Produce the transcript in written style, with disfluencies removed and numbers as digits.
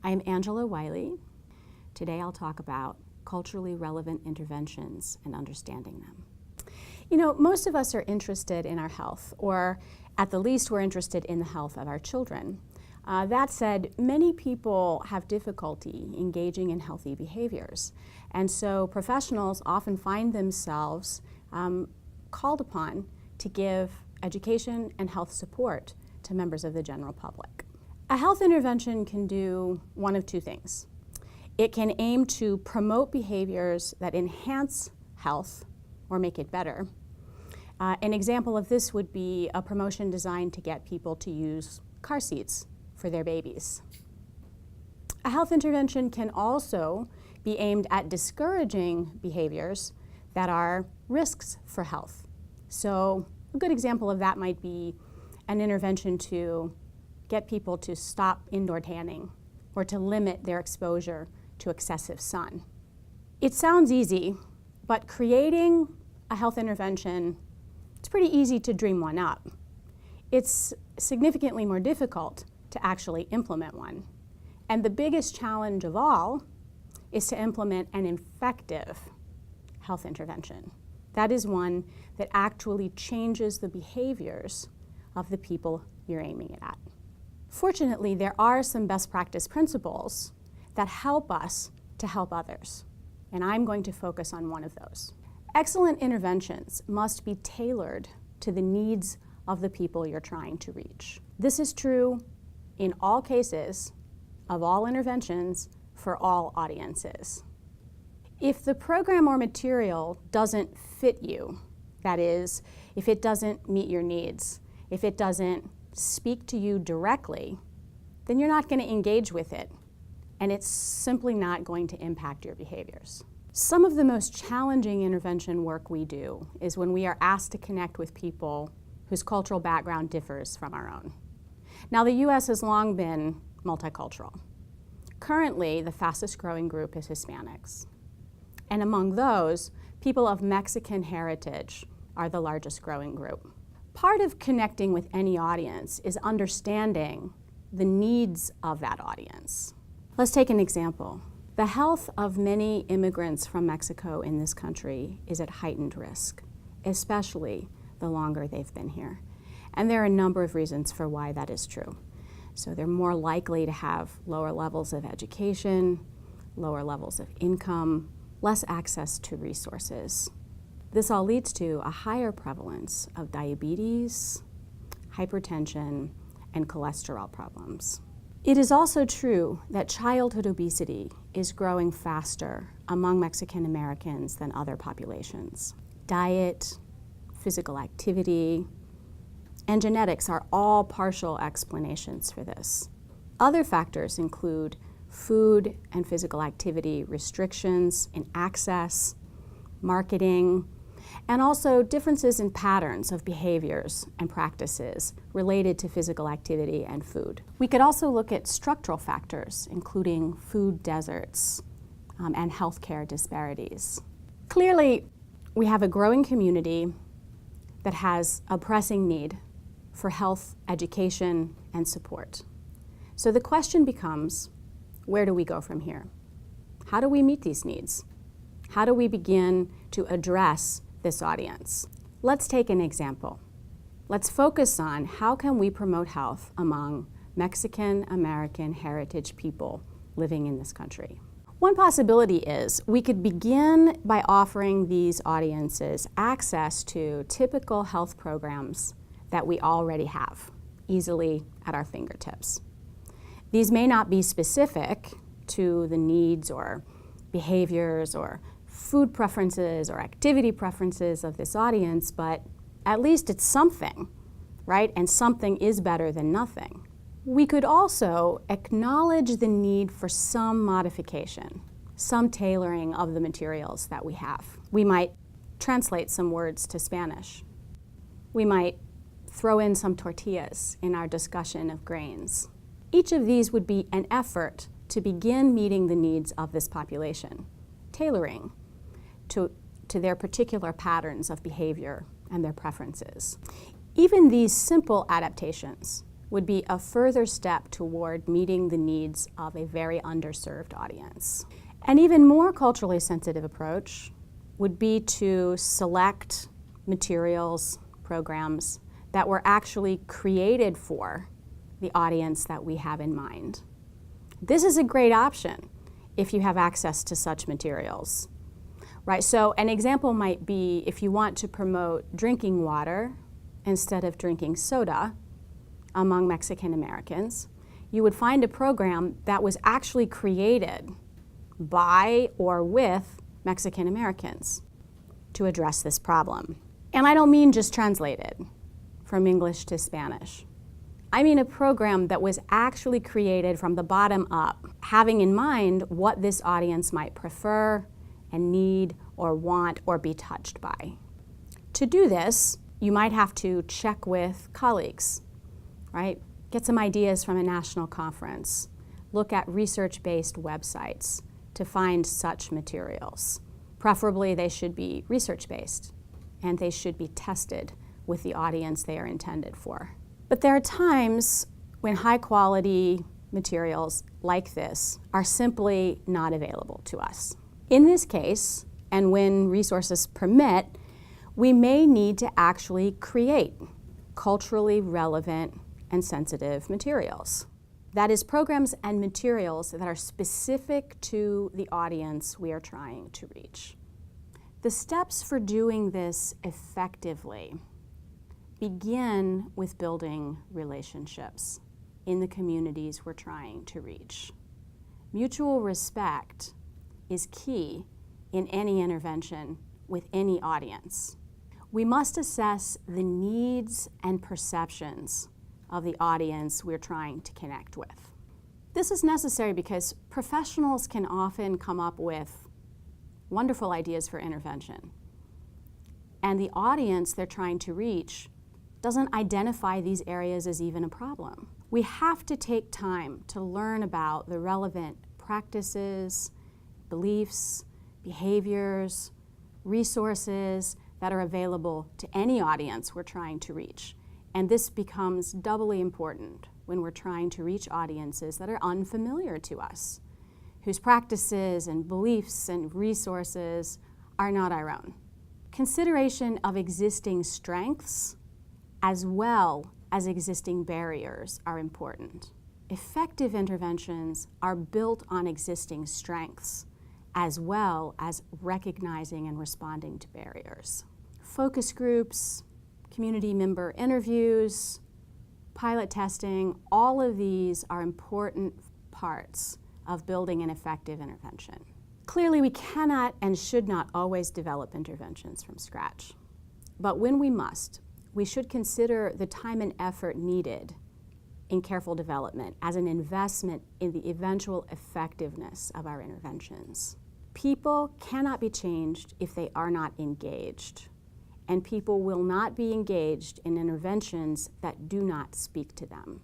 I'm Angela Wiley. Today I'll talk about culturally relevant interventions and understanding them. You know, most of us are interested in our health, or at the least we're interested in the health of our children. That said, many people have difficulty engaging in healthy behaviors, and so professionals often find themselves called upon to give education and health support to members of the general public. A health intervention can do one of two things. It can aim to promote behaviors that enhance health or make it better. An example of this would be a promotion designed to get people to use car seats for their babies. A health intervention can also be aimed at discouraging behaviors that are risks for health. So a good example of that might be an intervention to get people to stop indoor tanning or to limit their exposure to excessive sun. It sounds easy, but creating a health intervention, it's pretty easy to dream one up. It's significantly more difficult to actually implement one. And the biggest challenge of all is to implement an effective health intervention. That is one that actually changes the behaviors of the people you're aiming it at. Fortunately, there are some best practice principles that help us to help others, and I'm going to focus on one of those. Excellent interventions must be tailored to the needs of the people you're trying to reach. This is true in all cases of all interventions for all audiences. If the program or material doesn't fit you, that is, if it doesn't meet your needs, if it doesn't speak to you directly, then you're not going to engage with it, and it's simply not going to impact your behaviors. Some of the most challenging intervention work we do is when we are asked to connect with people whose cultural background differs from our own. Now, the U.S. has long been multicultural. Currently, the fastest growing group is Hispanics. And among those, people of Mexican heritage are the largest growing group. Part of connecting with any audience is understanding the needs of that audience. Let's take an example. The health of many immigrants from Mexico in this country is at heightened risk, especially the longer they've been here. And there are a number of reasons for why that is true. So they're more likely to have lower levels of education, lower levels of income, less access to resources. This all leads to a higher prevalence of diabetes, hypertension, and cholesterol problems. It is also true that childhood obesity is growing faster among Mexican Americans than other populations. Diet, physical activity, and genetics are all partial explanations for this. Other factors include food and physical activity restrictions in access, marketing, and also differences in patterns of behaviors and practices related to physical activity and food. We could also look at structural factors, including food deserts and healthcare disparities. Clearly, we have a growing community that has a pressing need for health, education, and support. So the question becomes, where do we go from here? How do we meet these needs? How do we begin to address this audience? Let's take an example. Let's focus on how can we promote health among Mexican American heritage people living in this country. One possibility is we could begin by offering these audiences access to typical health programs that we already have easily at our fingertips. These may not be specific to the needs or behaviors or food preferences or activity preferences of this audience, but at least it's something, right? And something is better than nothing. We could also acknowledge the need for some modification, some tailoring of the materials that we have. We might translate some words to Spanish. We might throw in some tortillas in our discussion of grains. Each of these would be an effort to begin meeting the needs of this population, tailoring to their particular patterns of behavior and their preferences. Even these simple adaptations would be a further step toward meeting the needs of a very underserved audience. An even more culturally sensitive approach would be to select materials, programs that were actually created for the audience that we have in mind. This is a great option if you have access to such materials, right? So an example might be if you want to promote drinking water instead of drinking soda among Mexican Americans, you would find a program that was actually created by or with Mexican Americans to address this problem. And I don't mean just translated from English to Spanish. I mean a program that was actually created from the bottom up, having in mind what this audience might prefer and need or want or be touched by. To do this, you might have to check with colleagues, right? Get some ideas from a national conference. Look at research-based websites to find such materials. Preferably, they should be research-based, and they should be tested with the audience they are intended for. But there are times when high-quality materials like this are simply not available to us. In this case, and when resources permit, we may need to actually create culturally relevant and sensitive materials. That is, programs and materials that are specific to the audience we are trying to reach. The steps for doing this effectively begin with building relationships in the communities we're trying to reach. Mutual respect is key in any intervention with any audience. We must assess the needs and perceptions of the audience we're trying to connect with. This is necessary because professionals can often come up with wonderful ideas for intervention, and the audience they're trying to reach doesn't identify these areas as even a problem. We have to take time to learn about the relevant practices, beliefs, behaviors, resources that are available to any audience we're trying to reach. And this becomes doubly important when we're trying to reach audiences that are unfamiliar to us, whose practices and beliefs and resources are not our own. Consideration of existing strengths as well as existing barriers are important. Effective interventions are built on existing strengths as well as recognizing and responding to barriers. Focus groups, community member interviews, pilot testing, all of these are important parts of building an effective intervention. Clearly, we cannot and should not always develop interventions from scratch, but when we must, we should consider the time and effort needed in careful development as an investment in the eventual effectiveness of our interventions. People cannot be changed if they are not engaged, and people will not be engaged in interventions that do not speak to them.